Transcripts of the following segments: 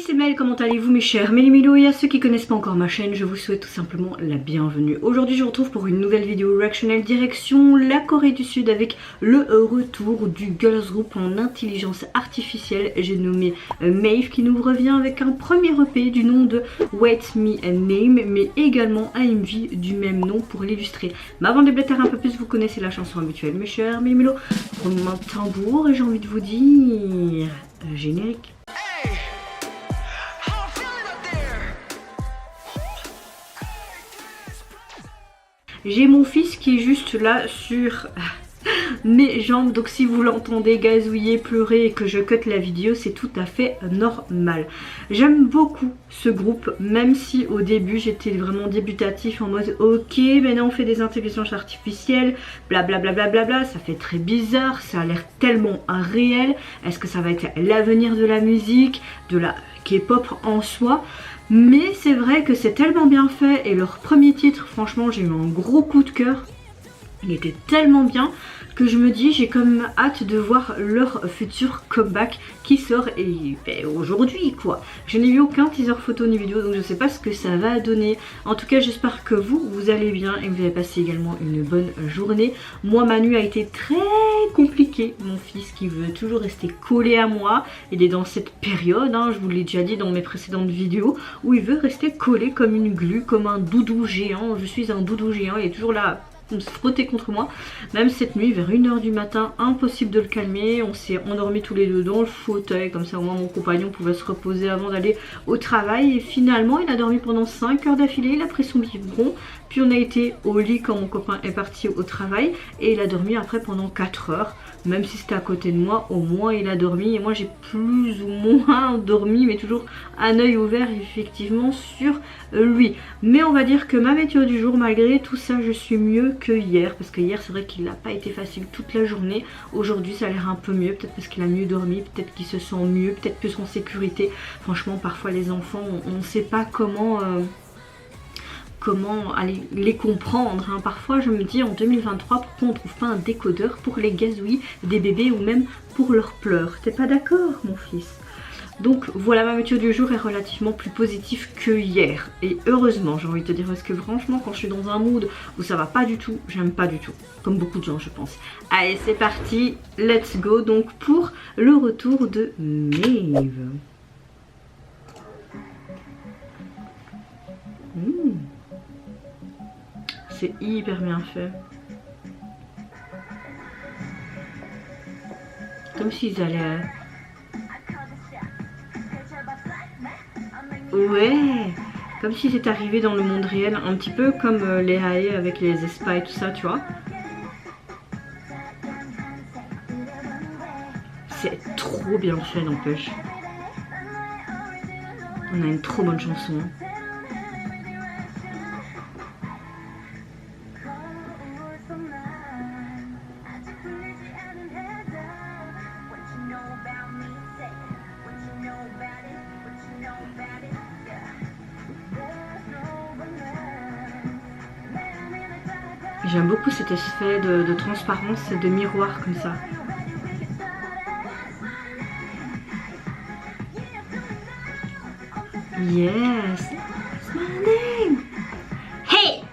c'est Mel, comment allez-vous mes chers Méli-Mélo, et à ceux qui connaissent pas encore ma chaîne, je vous souhaite tout simplement la bienvenue. Aujourd'hui je vous retrouve pour une nouvelle vidéo reactionnelle direction la Corée du Sud avec le retour du girls group en intelligence artificielle. J'ai nommé Maeve qui nous revient avec un premier EP du nom de Wait Me Name, mais également un MV du même nom pour l'illustrer. Mais avant de déblater un peu plus, vous connaissez la chanson habituelle mes chers Méli-Mélo. Roulement de tambour et j'ai envie de vous dire générique. J'ai mon fils qui est juste là sur mes jambes, donc si vous l'entendez gazouiller, pleurer et que je cut la vidéo, c'est tout à fait normal. J'aime beaucoup ce groupe, même si au début j'étais vraiment débutatif en mode ok, maintenant on fait des intelligences artificielles, blablabla, bla, ça fait très bizarre, ça a l'air tellement réel. Est-ce que ça va être l'avenir de la musique, de la K-pop en soi? Mais c'est vrai que c'est tellement bien fait et leur premier titre, franchement, j'ai eu un gros coup de cœur. Il était tellement bien que je me dis j'ai comme hâte de voir leur futur comeback qui sort et aujourd'hui quoi. Je n'ai vu aucun teaser photo ni vidéo, donc je sais pas ce que ça va donner. En tout cas j'espère que vous allez bien et que vous avez passé également une bonne journée. Moi ma nuit a été très compliquée. Mon fils qui veut toujours rester collé à moi, il est dans cette période, hein, je vous l'ai déjà dit dans mes précédentes vidéos, où il veut rester collé comme une glu, comme un doudou géant. Je suis un doudou géant, il est toujours là se frotter contre moi. Même cette nuit vers 1 h du matin, impossible de le calmer. On s'est endormis tous les deux dans le fauteuil, comme ça au moins mon compagnon pouvait se reposer avant d'aller au travail. Et finalement il a dormi pendant 5 heures d'affilée, il a pris son biberon, puis on a été au lit quand mon copain est parti au travail et il a dormi après pendant 4 heures. Même si c'était à côté de moi, au moins il a dormi et moi j'ai plus ou moins dormi, mais toujours un œil ouvert effectivement sur lui. Mais on va dire que ma météo du jour, malgré tout ça, je suis mieux que hier, parce que hier c'est vrai qu'il n'a pas été facile toute la journée. Aujourd'hui ça a l'air un peu mieux, peut-être parce qu'il a mieux dormi, peut-être qu'il se sent mieux, peut-être plus en sécurité. Franchement parfois les enfants on ne sait pas comment aller les comprendre, hein. Parfois je me dis en 2023 pourquoi on trouve pas un décodeur pour les gazouillis des bébés ou même pour leurs pleurs. T'es pas d'accord mon fils? Donc voilà, ma météo du jour est relativement plus positive que hier. Et heureusement j'ai envie de te dire, parce que franchement quand je suis dans un mood où ça va pas du tout, j'aime pas du tout. Comme beaucoup de gens je pense. Allez c'est parti, let's go donc pour le retour de Maeve. C'est hyper bien fait. Comme s'ils allaient... Ouais, comme s'ils étaient arrivés dans le monde réel, un petit peu comme les Hae avec les espas et tout ça, tu vois. C'est trop bien fait, n'empêche. On a une trop bonne chanson. J'aime beaucoup cet effet de transparence et de miroir comme ça. Yes, it's my name. Hey.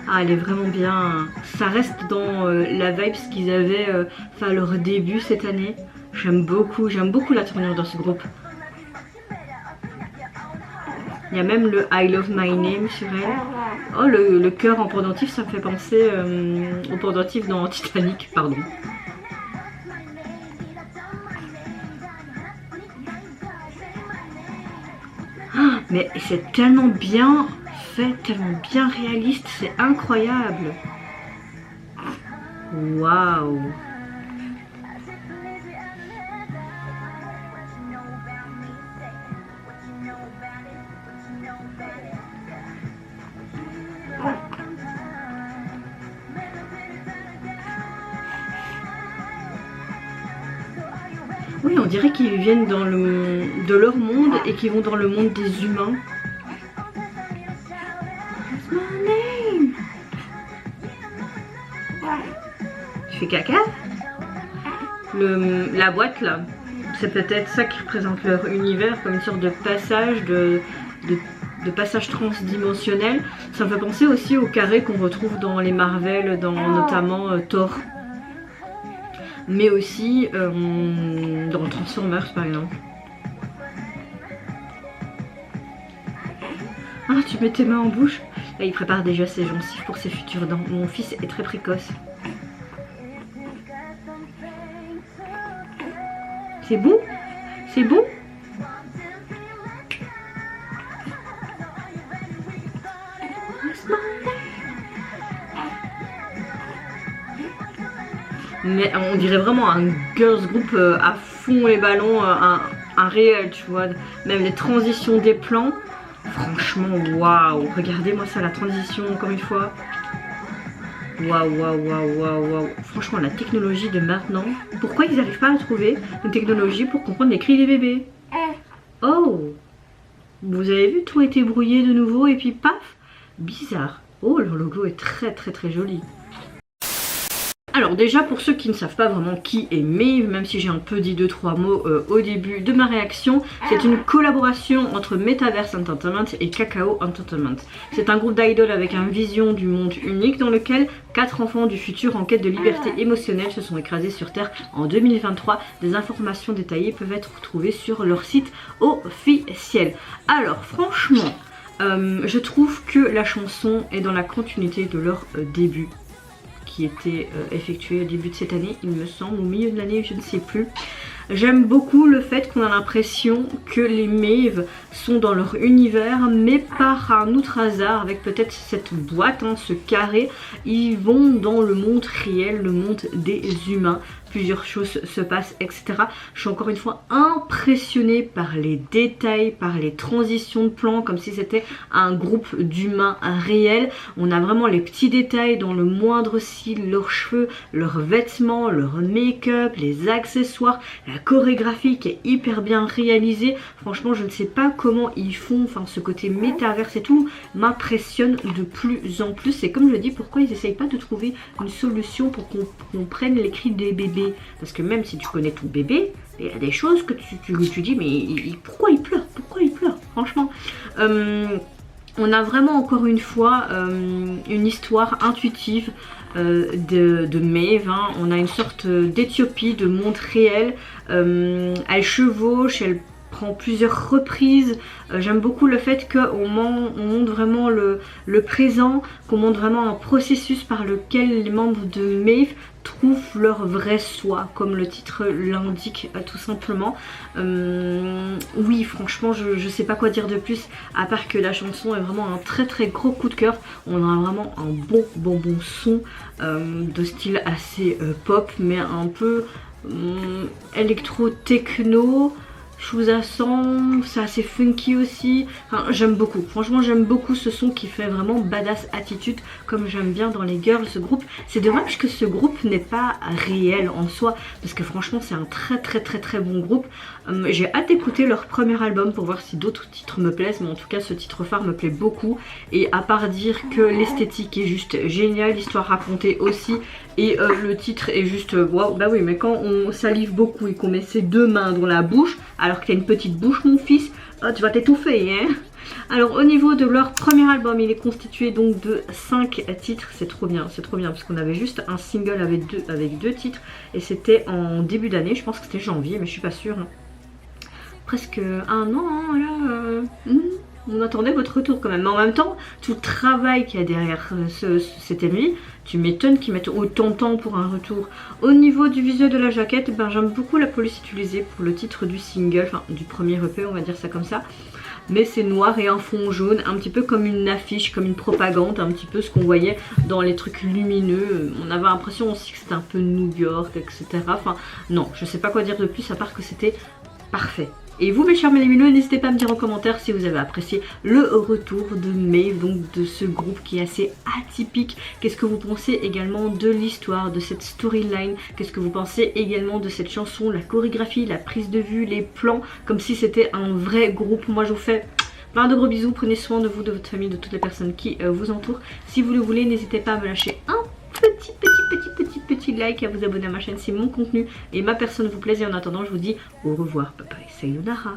Ah, elle est vraiment bien. Ça reste dans la vibe qu'ils avaient à leur début cette année. J'aime beaucoup la tournure dans ce groupe. Il y a même le I Love My Name sur elle. Oh, le cœur en pendentif, ça me fait penser au pendentif dans Titanic, pardon. Ah, mais c'est tellement bien fait, tellement bien réaliste, c'est incroyable. Waouh. Oui, on dirait qu'ils viennent de leur monde et qu'ils vont dans le monde des humains. fait caca. La boîte là, c'est peut-être ça qui représente leur univers, comme une sorte de passage, de passage transdimensionnel. Ça me fait penser aussi au carré qu'on retrouve dans les Marvel, dans notamment Thor. Mais aussi dans Transformers par exemple. Ah, tu mets tes mains en bouche. Là, il prépare déjà ses gencives pour ses futures dents. Mon fils est très précoce. C'est bon? C'est bon? Mais on dirait vraiment un girls group à fond les ballons, un réel, tu vois. Même les transitions des plans. Franchement, waouh. Regardez-moi ça, la transition, encore une fois. Waouh, waouh, waouh, waouh, waouh. Franchement, la technologie de maintenant. Pourquoi ils n'arrivent pas à trouver une technologie pour comprendre les cris des bébés? Oh, vous avez vu, tout a été brouillé de nouveau et puis paf. Bizarre. Oh, leur logo est très très très joli. Alors déjà, pour ceux qui ne savent pas vraiment qui est Maeve, même si j'ai un peu dit 2-3 mots au début de ma réaction, c'est une collaboration entre Metaverse Entertainment et Kakao Entertainment. C'est un groupe d'idoles avec une vision du monde unique dans lequel 4 enfants du futur en quête de liberté émotionnelle se sont écrasés sur Terre en 2023. Des informations détaillées peuvent être retrouvées sur leur site officiel. Alors franchement, je trouve que la chanson est dans la continuité de leur début, qui était effectué au début de cette année, il me semble, au milieu de l'année, je ne sais plus. J'aime beaucoup le fait qu'on a l'impression que les Maeve sont dans leur univers, mais par un autre hasard, avec peut-être cette boîte, hein, ce carré, ils vont dans le monde réel, le monde des humains. Plusieurs choses se passent, etc. Je suis encore une fois impressionnée par les détails, par les transitions de plans, comme si c'était un groupe d'humains réels. On a vraiment les petits détails dans le moindre cils, leurs cheveux, leurs vêtements, leur make-up, les accessoires, la chorégraphie qui est hyper bien réalisée. Franchement, je ne sais pas comment ils font, enfin ce côté métaverse et tout m'impressionne de plus en plus. Et comme je dis, pourquoi ils n'essayent pas de trouver une solution pour qu'on comprenne les cris des bébés? Parce que même si tu connais ton bébé, il y a des choses que tu dis, mais pourquoi il pleure? Pourquoi il pleure? Franchement, on a vraiment encore une fois une histoire intuitive de Maeve, hein. On a une sorte d'Éthiopie, de monde réel. Elle chevauche, elle prend plusieurs reprises. J'aime beaucoup le fait qu'on montre vraiment le présent, qu'on montre vraiment un processus par lequel les membres de Maeve trouvent leur vrai soi, comme le titre l'indique tout simplement. Oui, franchement, je sais pas quoi dire de plus, à part que la chanson est vraiment un très très gros coup de cœur. On a vraiment un bon son de style assez pop, mais un peu électro-techno. Je vous sens, c'est assez funky aussi. Enfin, j'aime beaucoup. Franchement, j'aime beaucoup ce son qui fait vraiment badass attitude, comme j'aime bien dans les girls group. C'est dommage que ce groupe n'est pas réel en soi, parce que franchement, c'est un très bon groupe. J'ai hâte d'écouter leur premier album pour voir si d'autres titres me plaisent, mais en tout cas, ce titre phare me plaît beaucoup. Et à part dire que l'esthétique est juste géniale, l'histoire racontée aussi, et le titre est juste waouh. Bah oui, mais quand on salive beaucoup et qu'on met ses deux mains dans la bouche, alors que t'as une petite bouche, mon fils, tu vas t'étouffer, hein. Alors au niveau de leur premier album, il est constitué donc de 5 titres. C'est trop bien, parce qu'on avait juste un single avec deux titres, et c'était en début d'année, je pense que c'était janvier, mais je suis pas sûre. Hein. Presque un an, hein, là. On attendait votre retour quand même. Mais en même temps, tout le travail qu'il y a derrière cet MV, tu m'étonnes qu'ils mettent autant de temps pour un retour. Au niveau du visuel de la jaquette, ben, j'aime beaucoup la police utilisée pour le titre du single, enfin du premier EP, on va dire ça comme ça. Mais c'est noir et un fond jaune, un petit peu comme une affiche, comme une propagande, un petit peu ce qu'on voyait dans les trucs lumineux. On avait l'impression aussi que c'était un peu New York, etc. Enfin, non, je sais pas quoi dire de plus à part que c'était parfait. Et vous mes chers lumineux, n'hésitez pas à me dire en commentaire si vous avez apprécié le retour de Maeve, donc de ce groupe qui est assez atypique. Qu'est-ce que vous pensez également de l'histoire, de cette storyline? Qu'est-ce que vous pensez également de cette chanson, la chorégraphie, la prise de vue, les plans, comme si c'était un vrai groupe? Moi je vous fais plein de gros bisous, prenez soin de vous, de votre famille, de toutes les personnes qui vous entourent. Si vous le voulez, n'hésitez pas à me lâcher un petit petit like, à vous abonner à ma chaîne si mon contenu et ma personne vous plaisent. Et en attendant, je vous dis au revoir, bye bye, sayonara.